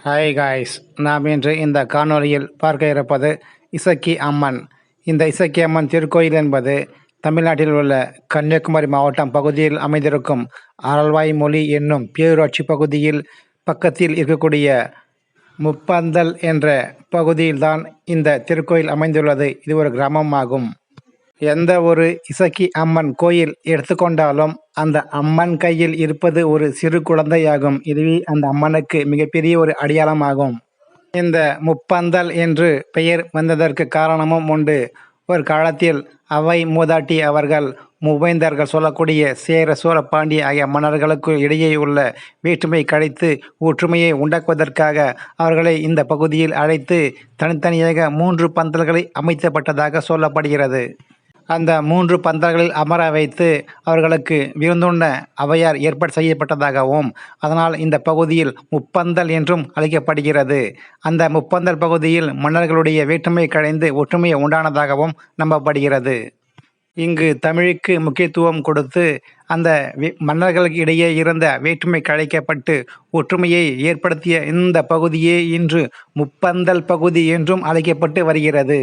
Hi guys, நாம் இன்று இந்த காணொளியில் பார்க்க இருப்பது இசக்கி அம்மன். இந்த இசக்கி அம்மன் திருக்கோயில் என்பது தமிழ்நாட்டில் உள்ள கன்னியாகுமரி மாவட்டம் பகுதியில் அமைந்திருக்கும் அரல்வாய்மொழி என்னும் பேரூராட்சி பகுதியில் பக்கத்தில் இருக்கக்கூடிய முப்பந்தல் என்ற பகுதியில்தான் இந்த திருக்கோயில் அமைந்துள்ளது. இது ஒரு கிராமமாகும். எந்த ஒரு இசக்கி அம்மன் கோயில் எடுத்துக்கொண்டாலும் அந்த அம்மன் கையில் இருப்பது ஒரு சிறு குழந்தையாகும். இதுவே அந்த அம்மனுக்கு மிகப்பெரிய ஒரு அடையாளமாகும். இந்த முப்பந்தல் என்று பெயர் வந்ததற்கு காரணமும் உண்டு. ஒரு காலத்தில் அவை மூதாட்டி அவர்கள் மூவேந்தர்கள் சொல்லக்கூடிய சேர சோழ பாண்டிய ஆகிய மன்னர்களுக்கு இடையே உள்ள வேற்றுமை கழித்து ஒற்றுமையை உண்டாக்குவதற்காக அவர்களை இந்த பகுதியில் அழைத்து தனித்தனியாக 3 பந்தல்களை அமைக்கப்பட்டதாக சொல்லப்படுகிறது. அந்த 3 பந்தல்களில் அமர வைத்து அவர்களுக்கு விருந்துண்ண அவையார் ஏற்பாடு செய்யப்பட்டதாகவும், அதனால் இந்த பகுதியில் முப்பந்தல் என்றும் அழைக்கப்படுகிறது. அந்த முப்பந்தல் பகுதியில் மன்னர்களுடைய வேற்றுமை களைந்து ஒற்றுமை உண்டானதாகவும் நம்பப்படுகிறது. இங்கு தமிழுக்கு முக்கியத்துவம் கொடுத்து அந்த மன்னர்களுக்கு இடையே இருந்த வேற்றுமை களைக்கப்பட்டு ஒற்றுமையை ஏற்படுத்திய இந்த பகுதியே இன்று முப்பந்தல் பகுதி என்றும் அழைக்கப்பட்டு வருகிறது.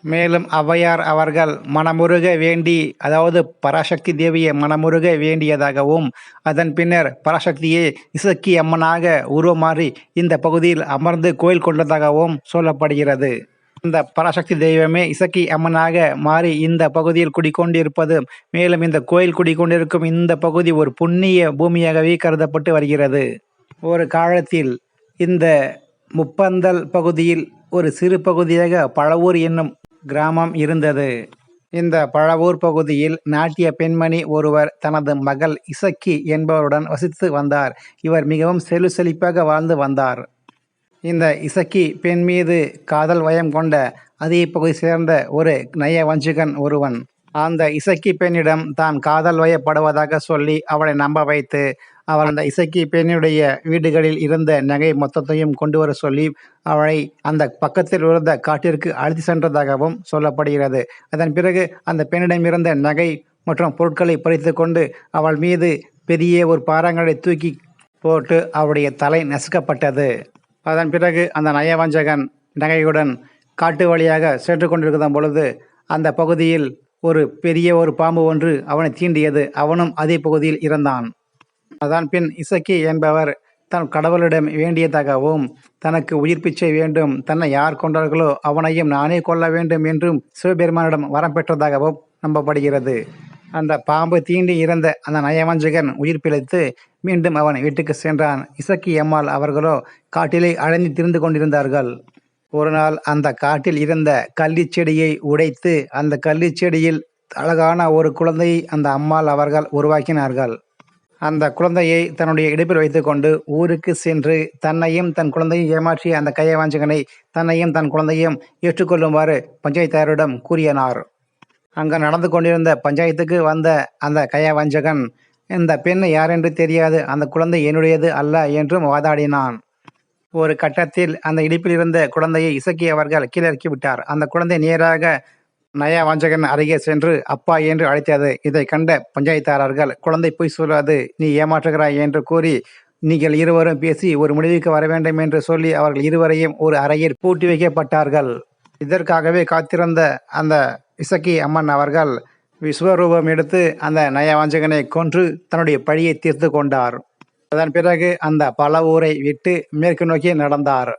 மேலும் ஔவையார் அவர்கள் மனமுருக வேண்டி, அதாவது பராசக்தி தேவியை மனமுருக வேண்டியதாகவும், அதன் பின்னர் பராசக்தியை இசக்கி அம்மனாக உருவமாறி இந்த பகுதியில் அமர்ந்து கோயில் கொண்டதாகவும் சொல்லப்படுகிறது. இந்த பராசக்தி தெய்வமே இசக்கி அம்மனாக மாறி இந்த பகுதியில் குடிக்கொண்டிருப்பது, மேலும் இந்த கோயில் குடிக்கொண்டிருக்கும் இந்த பகுதி ஒரு புண்ணிய பூமியாகவே கருதப்பட்டு வருகிறது. ஒரு காலத்தில் இந்த முப்பந்தல் பகுதியில் ஒரு சிறு பகுதியாக பழவூர் என்னும் கிராமம் இருந்தது. இந்த பழவூர் பகுதியில் நாட்டிய பெண்மணி ஒருவர் தனது மகள் இசக்கி என்பவருடன் வசித்து வந்தார். இவர் மிகவும் செழிப்பாக வாழ்ந்து வந்தார். இந்த இசக்கி பெண் மீது காதல் வயம் கொண்ட அதே பகுதி சேர்ந்த ஒரு நயவஞ்சகன் ஒருவன் அந்த இசக்கி பெண்ணிடம் தான் காதல் வயப்படுவதாக சொல்லி அவளை நம்ப வைத்து, அவள் அந்த இசக்கி பெண்ணுடைய வீடுகளில் இருந்த நகை மொத்தத்தையும் கொண்டு வர சொல்லி அவளை அந்த பக்கத்தில் இருந்த காட்டிற்கு அழைத்து சென்றதாகவும் சொல்லப்படுகிறது. அதன் பிறகு அந்த பெண்ணிடம் இருந்த நகை மற்றும் பொருட்களை பறித்து கொண்டு அவள் மீது பெரிய ஒரு பாறாங்கல்லை தூக்கி போட்டு அவளுடைய தலை நசுக்கப்பட்டது. அதன் பிறகு அந்த நயவஞ்சகன் நகையுடன் காட்டு வழியாக சென்று கொண்டிருக்கும் பொழுது அந்த பகுதியில் ஒரு பெரிய ஒரு பாம்பு ஒன்று அவனை தீண்டியது. அவனும் அதே பகுதியில் இறந்தான். அதன் பின் இசக்கி என்பவர் தன் கடவுளிடம் வேண்டியதாகவும், தனக்கு உயிர் பிச்சை வேண்டும், தன்னை யார் கொண்டார்களோ அவனையும் நானே கொல்ல வேண்டும் என்றும் சிவபெருமானிடம் வரம் பெற்றதாகவும் நம்பப்படுகிறது. அந்த பாம்பு தீண்டி இறந்த அந்த நயவஞ்சகன் உயிர் பிழைத்து மீண்டும் அவன் வீட்டுக்கு சென்றான். இசக்கி அம்மாள் அவர்களோ காட்டிலே அலைந்து திரிந்து கொண்டிருந்தார்கள். ஒரு நாள் அந்த காட்டில் இருந்த கள்ளி செடியை உடைத்து அந்த கள்ளி செடியில் அழகான ஒரு குழந்தையை அந்த அம்மாள் அவர்கள் உருவாக்கினார்கள். அந்த குழந்தையை தன்னுடைய இடுப்பில் வைத்துக்கொண்டு ஊருக்கு சென்று தன்னையும் தன் குழந்தையும் ஏமாற்றிய அந்த கையவாஞ்சகனை தன்னையும் தன் குழந்தையும் ஏற்றுக்கொள்ளுமாறு பஞ்சாயத்தாரிடம் கூறினார். அங்கு நடந்து கொண்டிருந்த பஞ்சாயத்துக்கு வந்த அந்த கையவாஞ்சகன், இந்த பெண் யாரென்று தெரியாது, அந்த குழந்தை என்னுடையது அல்ல என்றும் வாதாடினான். ஒரு கட்டத்தில் அந்த இடுப்பில் இருந்த குழந்தையை இசக்கி அவர்கள் கீழிறக்கி விட்டார். அந்த குழந்தை நேராக நயவஞ்சகன் அருகே சென்று அப்பா என்று அழைத்தது. இதை கண்ட பஞ்சாயத்தாரர்கள், குழந்தை பொய் சொல்லாது, நீ ஏமாற்றுகிறாய் என்று கூறி நீங்கள் இருவரும் பேசி ஒரு முடிவுக்கு வர வேண்டும் என்று சொல்லி அவர்கள் இருவரையும் ஒரு அறையில் பூட்டி வைக்கப்பட்டார்கள். இதற்காகவே காத்திருந்த அந்த இசக்கி அம்மன் அவர்கள் விஸ்வரூபம் எடுத்து அந்த நயவஞ்சகனை கொன்று தன்னுடைய பழியை தீர்த்து கொண்டார். அதன் பிறகு அந்த பல ஊரை விட்டு மேற்கு நோக்கி நடந்தார்.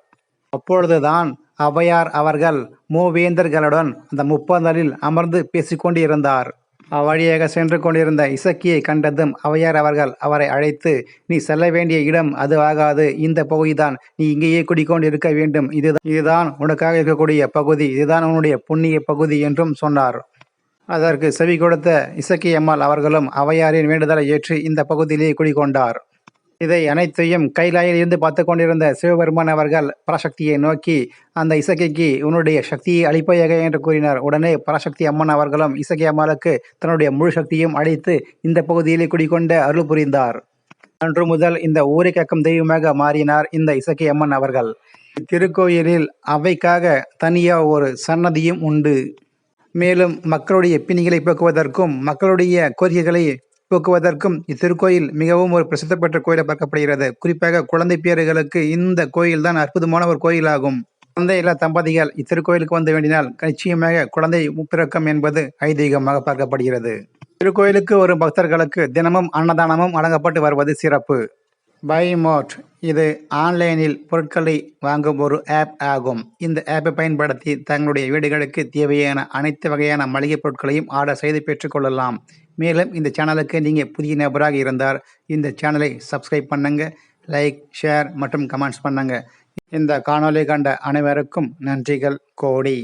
அப்பொழுதுதான் ஔவையார் அவர்கள் மூவேந்தர்களுடன் அந்த முப்பந்தலில் அமர்ந்து பேசிக்கொண்டு இருந்தார். அவ்வழியாக சென்று கொண்டிருந்த இசக்கியை கண்டதும் ஔவையார் அவர்கள் அவரை அழைத்து, நீ செல்ல வேண்டிய இடம் அது ஆகாது, இந்த பகுதிதான், நீ இங்கேயே குடிக்கொண்டு இருக்க வேண்டும், இதுதான் உனக்காக இருக்கக்கூடிய பகுதி, இதுதான் உன்னுடைய புண்ணிய பகுதி என்றும் சொன்னார். அதற்கு செவி கொடுத்த இசக்கி அம்மாள் அவர்களும் ஔவையாரின் வேண்டுதலை ஏற்று இந்த பகுதியிலே குடிக்கொண்டார். இதை அனைத்தையும் கைலாயில் இருந்து பார்த்து கொண்டிருந்த சிவபெருமான் அவர்கள் பராசக்தியை நோக்கி, அந்த இசக்கிக்கு உன்னுடைய சக்தியை அளிப்பாயாக என்று கூறினார். உடனே பராசக்தி அம்மன் அவர்களும் இசக்கி அம்மாளுக்கு தன்னுடைய முழு சக்தியும் அளித்து இந்த பகுதியிலே குடிக்கொண்ட அருள் புரிந்தார். அன்று முதல் இந்த ஊரை காக்கும் தெய்வமாக மாறினார் இந்த இசக்கி அம்மன் அவர்கள். திருக்கோயிலில் அவைக்காக தனியாக ஒரு சன்னதியும் உண்டு. மேலும் மக்களுடைய பிணிகளை போக்குவதற்கும் மக்களுடைய கோரிக்கைகளை போக்குவதற்கும் இத்திருக்கோயில் மிகவும் ஒரு பிரசித்தி பெற்ற கோயிலாக பார்க்கப்படுகிறது. குறிப்பாக குழந்தை பேறுகளுக்கு இந்த கோயில் தான் அற்புதமான ஒரு கோயிலாகும். குழந்தை இல்ல தம்பதிகள் இத்திருக்கோயிலுக்கு வந்து வேண்டினால் நிச்சயமாக குழந்தை பிறக்கும் என்பது ஐதீகமாக பார்க்கப்படுகிறது. திருக்கோயிலுக்கு வரும் பக்தர்களுக்கு தினமும் அன்னதானமும் வழங்கப்பட்டு வருவது சிறப்பு. பை மோட் இது ஆன்லைனில் பொருட்களை வாங்கும் ஒரு ஆப் ஆகும். இந்த ஆப்பை பயன்படுத்தி தங்களுடைய வீடுகளுக்கு தேவையான அனைத்து வகையான மளிகை பொருட்களையும் ஆர்டர் செய்து பெற்றுக்கொள்ளலாம். மேலும் இந்த சேனலுக்கு நீங்கள் புதிய நபராக இருந்தால் இந்த சேனலை சப்ஸ்கிரைப் பண்ணுங்க, லைக், ஷேர் மற்றும் கமெண்ட்ஸ் பண்ணுங்க. இந்த காணொளி கண்ட அனைவருக்கும் நன்றிகள் கோடி.